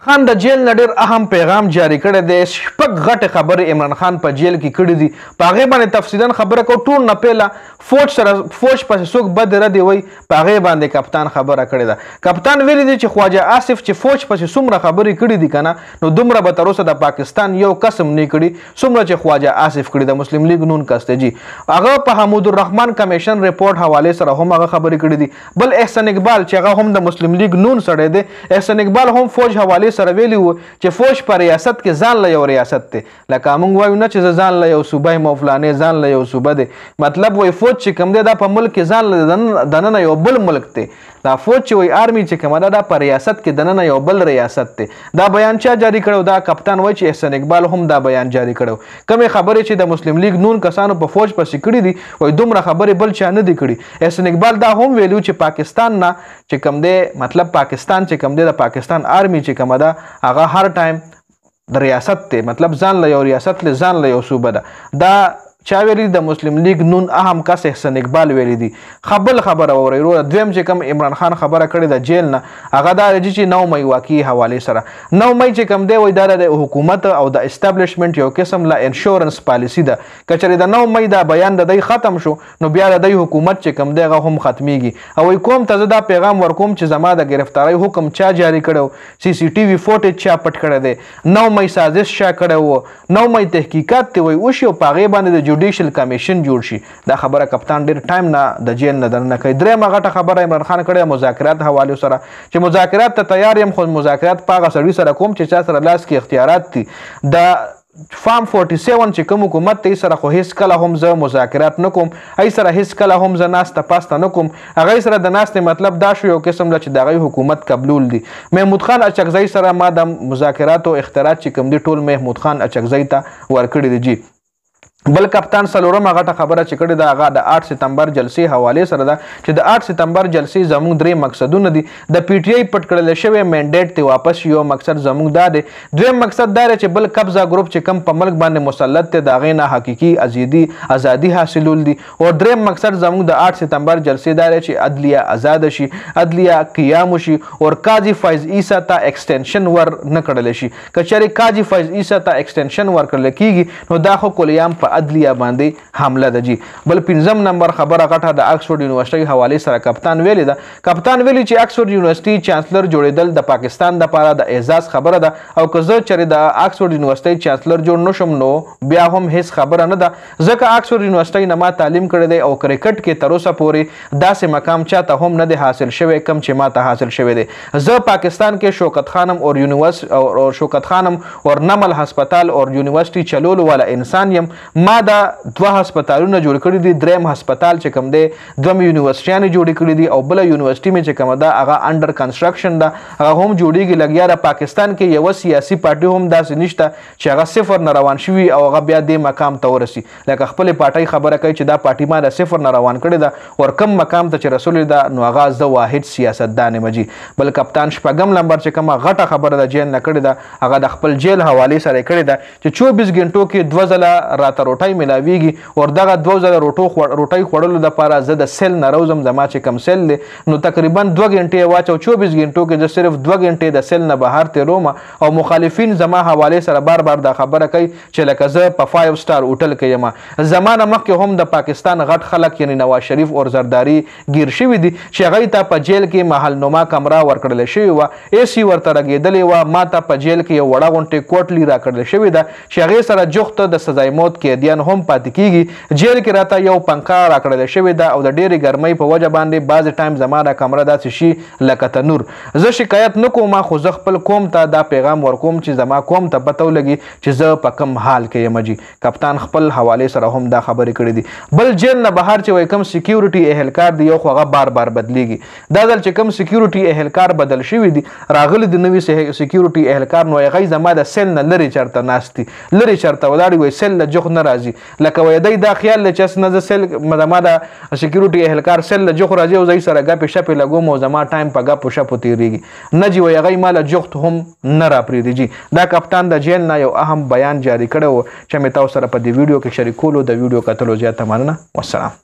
خان د جیل نه ډېر اهم پیغام جاری کړی دی. شپږ غټې خبرې عمران خان په جیل کې کړي دي. په هغې باندې تفصیلا خبره کوو. ټول نه پیله فوج پسې څوک بد ردې وایي په هغې باندې کپتان خبره کړې ده. کپتان ویلي دی چې خواجه آصف چې فوج پسې څومره خبرې کړي دي که نه نو دومره به تر اوسه د پاکستان یو کس هم نه کړي څومره چې خواجه آصف کړي د مسلم لیگ نون کس دی. هغه په حمود الرحمن کمیشن ریپورټ حوالې سره هم هغه خبرې کړي دي. بل احسن اقبال چې هغه هم د مسلم لیگ نون سړی دی، احسن اقبال هم فوج حوالې سره ویلي وو چې فوج په ریاست کې ځان له یو ریاست دی. لکه موږ وایو نه چې زه ځان له یو صوبه یم او فلانې ځان له یو صوبه دی. مطلب وایي فوج چې کوم دی دا په ملک کې ځان له دننه یو بل ملک دی. دا فوج چې وایي آرمي چې کومه ده دا په ریاست کې دننه یو بل ریاست دی. دا بیان چا جاری کړو؟ دا کپتان وایي چې احسن اقبال هم دا بیان جاری کړو. کومې خبرې چې د مسلم لیگ نون کسانو په فوج پسې کړي دي وایي دومره خبرې بل چا نه دي کړي. احسن اقبال دا هم ویلو چې پاکستان نه چې کوم دی مطلب پاکستان چې کوم دی د پاکستان آرمي چې کومه ده هغه هر ټایم د ریاست دی. مطلب ځان له یو ریاست له ځان له یو صوبه ده. دا چا ویلي د مسلم لیگ نون اهم کس احسن اقبال ویلي دي. خبل خبره وورئ وروره. دویم چې کوم عمران خان خبره کړې ده جیل نه هغه دا دی چې 9 مۍ واقعي حوالې سره 9 مۍ چې کوم دی وایي دا د حکومت او د اسټابلیشمنټ یو قسم له انشورنس پالیسي ده. که چېرې د 9 مۍ دا بیان د دی ختم شو نو بیا د دی حکومت چې کوم دی هغه هم ختمیږي. او وایي کوم ته زه دا پیغام ورکوم چې زما د ګرفتارۍ حکم چا جاری کړی، سی سی ټي وي فوټیج چا پټ کړی دی، 9 مۍ سازش چا کړی و، 9 مۍ تحقیقات ته وایي وشي او په هغې باندې د جوډیشل کمیشن جوړ شي. دا خبره کپتان ډېر ټایم نه د جیل نه دننه کوي. درېیمه غټه خبره عمران خان کړې مذاکرات حوالې سره چې مذاکرات ته تیار یم خو مذاکرات په هغه سړي سره کوم چې چا سره لاس کې اختیارات دي. د فارم 47 چې کوم حکومت دی سره خو هیڅ کله هم زه مذاکرات نه کوم، ای سره هیڅ کله هم زه ناسته پاسته نه کوم. هغې سره د ناستې مطلب دا شو یو قسم ده چې د هغې حکومت قبلول دي. محمود خان اچکزی سره ما د مذاکراتو اختیارات چې کوم دي ټول محمود خان اچکزی ته ورکړي دي. جی بل کپتان څلورمه غټه خبره چې کړې ده هغه د 8 سپتمبر جلسې حوالې سره ده چې د 8 سپتمبر جلسې زموږ درې مقصدونه دي. د پی ټی آی پټ کړل شوی منډیټ ته واپس یو مقصد زموږ دا دی. دویم مقصد دا دی چې بل قبضه ګروپ چې کم په ملک باندې مسلط دی د هغې نه حقیقي ازادي حاصلول دي. او دریم مقصد زموږ د 8 سپتمبر جلسې دا دی چې عدلیه آزاده شي، عدلیه قیام وشي او قاضي فیض عیسی ته ایکسټینشن ور نه کړلی شي. که چېرې قاضي فیض عیسی ته ایکسټینشن ورکړل کېږي نو دا خو کلیام په عدلیه باندې حمله ده. جی بل 5 نمبر خبره غټه د اکسفورډ یونیورسيټي حوالې سره کپتان ویلي ده. کپتان ویلي چې اکسفورډ یونیورسيټي چانسلر جوړېدل د پاکستان دپاره د اعزاز خبره ده او که زه چېرې د اکسفورډ یونیورسيټي چانسلر جوړ نشم نو بیا هم هیڅ خبره نه ده، ځکه اکسفورډ یونیورسيټي نه ما تعلیم کړی دی او کرکټ کې تر اوسه پورې داسې مقام چاته هم نه دی حاصل شوی کم چې ما ته حاصل شوی دی. زه پاکستان کې شوکت خانم اور شوکت خانم اور نمل هسپتال اور یونیورسيټي چلولو والا انسان یم. ما دا 2 هسپتالونه جوړ کړي دي. دریم هسپتال چې کوم دی 2 یونیورسيټیانې جوړې کړي دي او بله یونیورسيټي مې چې کومه ده هغه انډر کنسټرکشن ده، هغه هم جوړېږي. لګیا ده پاکستان کې یوه سیاسي پارټي هم داسې نشته چې هغه صفر نه روان شوي او هغه بیا دې مقام ته ورسي. لکه خپلې پارټۍ خبره کوي چې دا پارټي ما د صفر نه روان کړې ده او کم مقام ته چې رسولې ده نو هغه زه واحد سیاستدان یم. جي بل کپتان 4 نمبر چې کومه غټه خبره د جیل نه کړې ده هغه د خپل جیل حوالې سره یې کړې ده چې 24 غنټو کې 2 ځله راته روټۍ ملاویږي او دغه 2 ځله روټۍ خوړلو دپاره زه د سیل نه روزم. زما چې کم سیل دی نو تقریبا 2 غنټې واچو 24 غنټو کې زه صرف 2 غنټې د سیل نه بهر تېروم او مخالفین زما حوالې سره بار بار دا خبره کوي چې لکه زه په 5 سټار هوټل کې یم. زما نه مخکې هم د پاکستان غټ خلک یعنی نواز شریف اور زرداری ګیر شوي دي چې هغوی ته په جیل کې محلنما کمره ورکړلی شوې وه، اے سی ورته رګېدلې وه. ما ته په جیل کې یو وړه غونټې کوټلي راکړلی شوې ده چې هغې سره جوخته د سزای موت قیدیان هم پاتې کېږي. جیل کې راته یو پنکه راکړل شوې ده او د ډېرې ګرمۍ په وجه باندې بعضې ټایم زما دا کمره داسې شي لکه تنور. زه شکایت نه کوم خو زه خپل قوم ته دا پیغام ورکوم چې زما قوم ته پته ولګي چې زه په کم حال کې یم. جي کپتان خپل حوالې سره هم دا خبرې کړې دي. بل جیل نه بهر چې وایي کوم سیکیورټي اهلکار دی یو خو هغه بار بار بدلیږي. دا ځل چې کوم سیکیورټي اهلکار بدل شوي دي راغلي د نوي سیکیورټي اهلکار نو هغوی زما د سیل نه لرې چېرته ناست دي، لرې چېرته ولاړ وایي سیل له جوخ نه راځي. لکه وایي دی دا خیال دی چې نه زه سیل زما د سیکیورټي اهلکار سیل له جوخ راځي او زه سره ګپې شپې لګوم او زما ټایم په ګپو شپو تېرېږي. نه جي وایي هغوی ما له جوخت هم نه راپرېږدي. جي دا کپتان د جیل نه یو اهم بیان جاری کړی و چې مې تاسو سره په دې ویډیو کې شریکولو. د ویډیو کتلو زیاته مننه. والسلام.